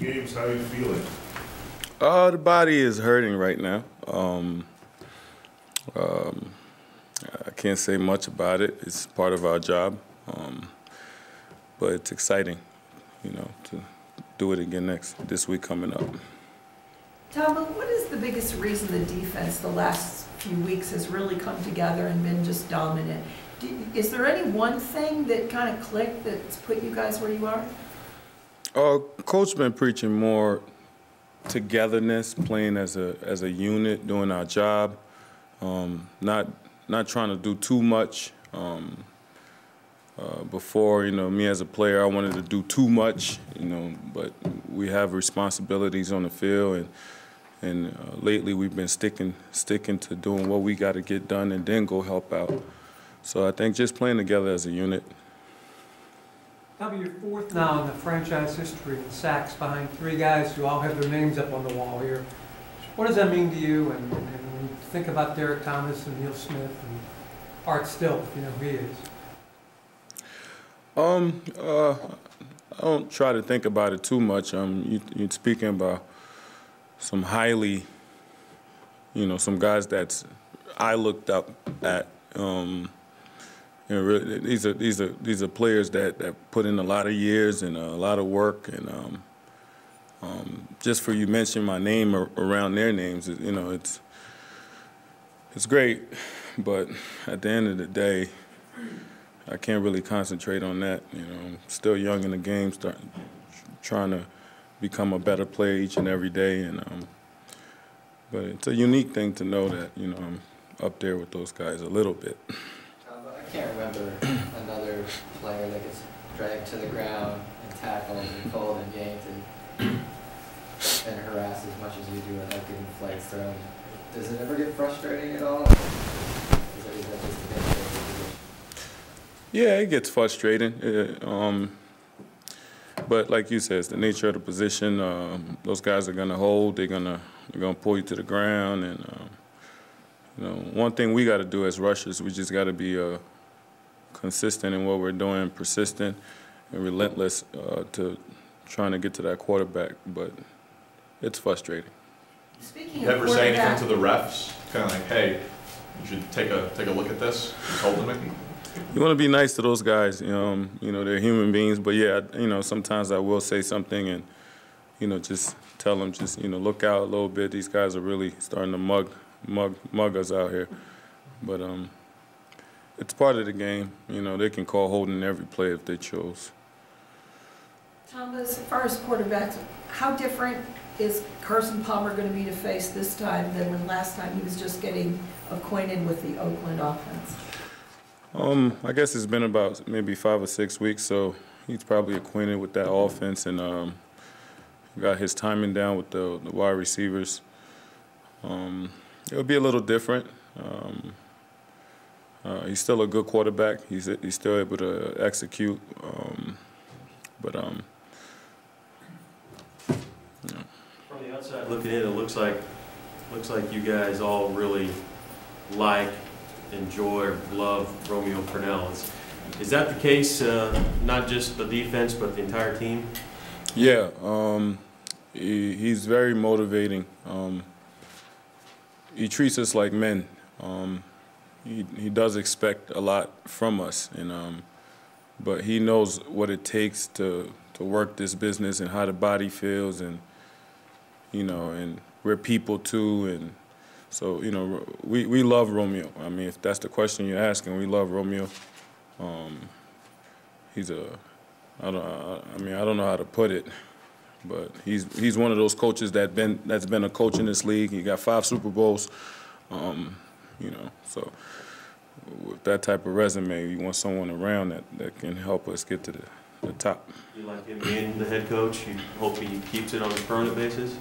games. How are you feeling? The body is hurting right now. I can't say much about it. It's part of our job, but it's exciting, to do it again this week coming up. Tom, what is the biggest reason the defense the last few weeks has really come together and been just dominant? Is there any one thing that kind of clicked that's put you guys where you are? Coach been preaching more togetherness, playing as a unit, doing our job, not trying to do too much. Before, me as a player, I wanted to do too much, but we have responsibilities on the field, and lately we've been sticking to doing what we got to get done and then go help out. So I think just playing together as a unit. Tommy, you're fourth now in the franchise history in sacks behind three guys who all have their names up on the wall here. What does that mean to you? And when you think about Derek Thomas and Neil Smith and Art Still, if you know who he is? I don't try to think about it too much. You're speaking about some highly, some guys that I looked up at. Really, these are players that put in a lot of years and a lot of work, and just for you mention my name around their names, it's great, but at the end of the day, I can't really concentrate on that. I'm still young in the game, trying to become a better player each and every day, but it's a unique thing to know that I'm up there with those guys a little bit. I can't remember another player that gets dragged to the ground and tackled and pulled and yanked and harassed as much as you do without getting flags thrown. Does it ever get frustrating at all? Is that just the nature of the position? Yeah, it gets frustrating. But like you said, it's the nature of the position. Those guys are gonna hold. They're gonna pull you to the ground, and one thing we got to do as rushers, we just got to be consistent in what we're doing, persistent and relentless to trying to get to that quarterback. But it's frustrating. Speaking You of ever say quarterback, anything to the refs? Kind of like, hey, you should take a look at this. Just holding it. You want to be nice to those guys. They're human beings. But yeah, sometimes I will say something and just tell them look out a little bit. These guys are really starting to mug us out here. But it's part of the game. They can call holding every play if they chose. Tom, as far as quarterbacks, how different is Carson Palmer going to be to face this time than when last time he was just getting acquainted with the Oakland offense? I guess it's been about maybe 5 or 6 weeks, so he's probably acquainted with that offense and got his timing down with the wide receivers. It'll be a little different. He's still a good quarterback. He's still able to execute. From the outside looking in, it looks like you guys all really enjoy, love Romeo Crennel. Is that the case? Not just the defense, but the entire team? Yeah, he's very motivating. He treats us like men. He does expect a lot from us, but he knows what it takes to work this business and how the body feels, and we're people too, and so we love Romeo. I mean, if that's the question you're asking, we love Romeo. I don't know how to put it, but he's one of those coaches that's been a coach in this league. He got 5 Super Bowls, so with that type of resume, you want someone around that can help us get to the top. You like him being the head coach? You hope he keeps it on a permanent basis?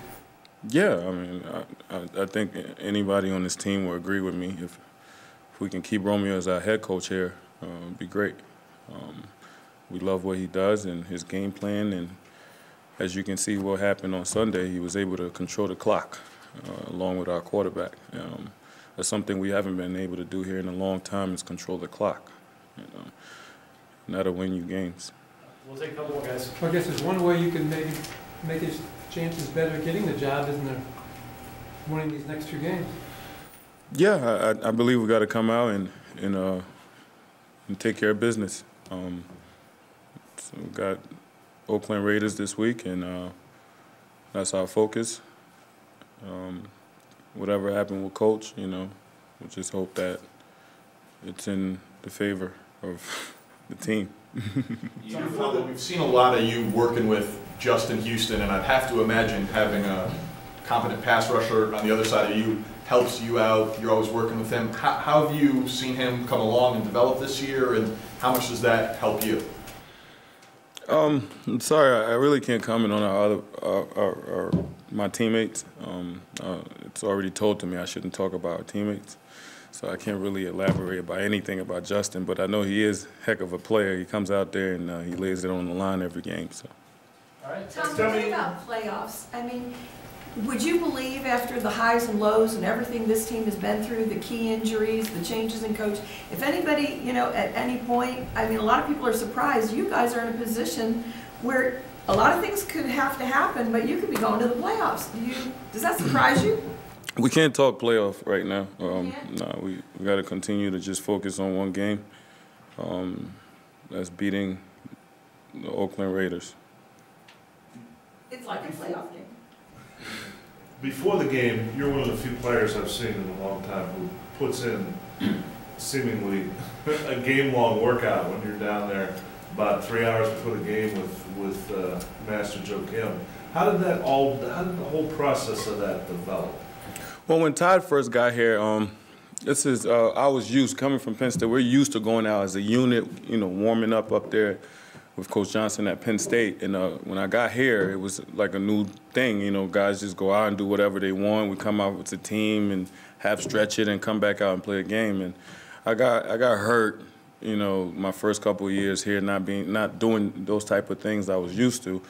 Yeah, I mean, I think anybody on this team will agree with me. If we can keep Romeo as our head coach here, it'd be great. We love what he does and his game plan, and as you can see what happened on Sunday, he was able to control the clock along with our quarterback. That's something we haven't been able to do here in a long time, is control the clock. And that'll win you games. We'll take a couple more guys. I guess there's one way you can maybe make his chances better getting the job, isn't there? Winning these next 2 games. Yeah, I believe we got to come out and take care of business. So we got Oakland Raiders this week, and that's our focus. Whatever happened with Coach, we just hope that it's in the favor of the team. We've seen a lot of you working with Justin Houston, and I'd have to imagine having a competent pass rusher on the other side of you helps you out. You're always working with him. How have you seen him come along and develop this year, and how much does that help you? I'm sorry, I really can't comment on my teammates. It's already told to me I shouldn't talk about our teammates, so I can't really elaborate about anything about Justin. But I know he is a heck of a player. He comes out there and he lays it on the line every game. So. All right. Tom, what about playoffs? I mean, would you believe after the highs and lows and everything this team has been through, the key injuries, the changes in coach, if anybody, at any point, I mean, a lot of people are surprised. You guys are in a position where a lot of things could have to happen, but you could be going to the playoffs. Does that surprise you? We can't talk playoff right now. Yeah. No, we got to continue to just focus on one game. That's beating the Oakland Raiders. It's like a playoff game. Before the game, you're one of the few players I've seen in a long time who puts in seemingly a game-long workout when you're down there about 3 hours before the game with Master Joe Kim. How did the whole process of that develop? Well, when Todd first got here, I was used, coming from Penn State, we're used to going out as a unit, warming up there with Coach Johnson at Penn State. And when I got here, it was like a new thing. Guys just go out and do whatever they want. We come out with a team and half stretch it and come back out and play a game. And I got hurt, my first couple of years here, not doing those type of things I was used to.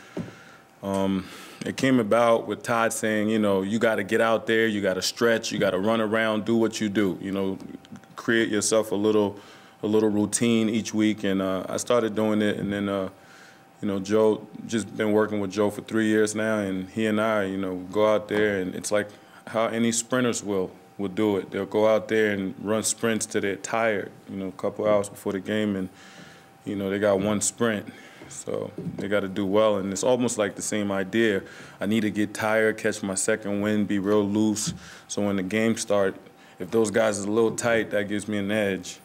It came about with Todd saying, you got to get out there, you got to stretch, you got to run around, do what you do. Create yourself a little routine each week, and I started doing it. And then, Joe, just been working with Joe for 3 years now, and he and I, go out there, and it's like how any sprinters will do it. They'll go out there and run sprints till they're tired, a couple hours before the game, and they got one sprint. So they got to do well, and it's almost like the same idea. I need to get tired, catch my second wind, be real loose, so when the game starts, if those guys are a little tight, that gives me an edge,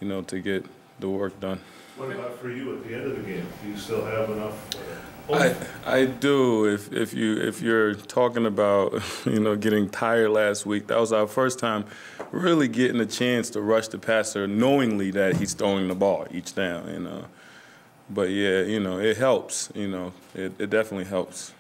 to get the work done. What about for you at the end of the game? Do you still have enough? I do. If you're talking about getting tired last week, that was our first time really getting a chance to rush the passer, knowingly that he's throwing the ball each down, But yeah, it helps. It definitely helps.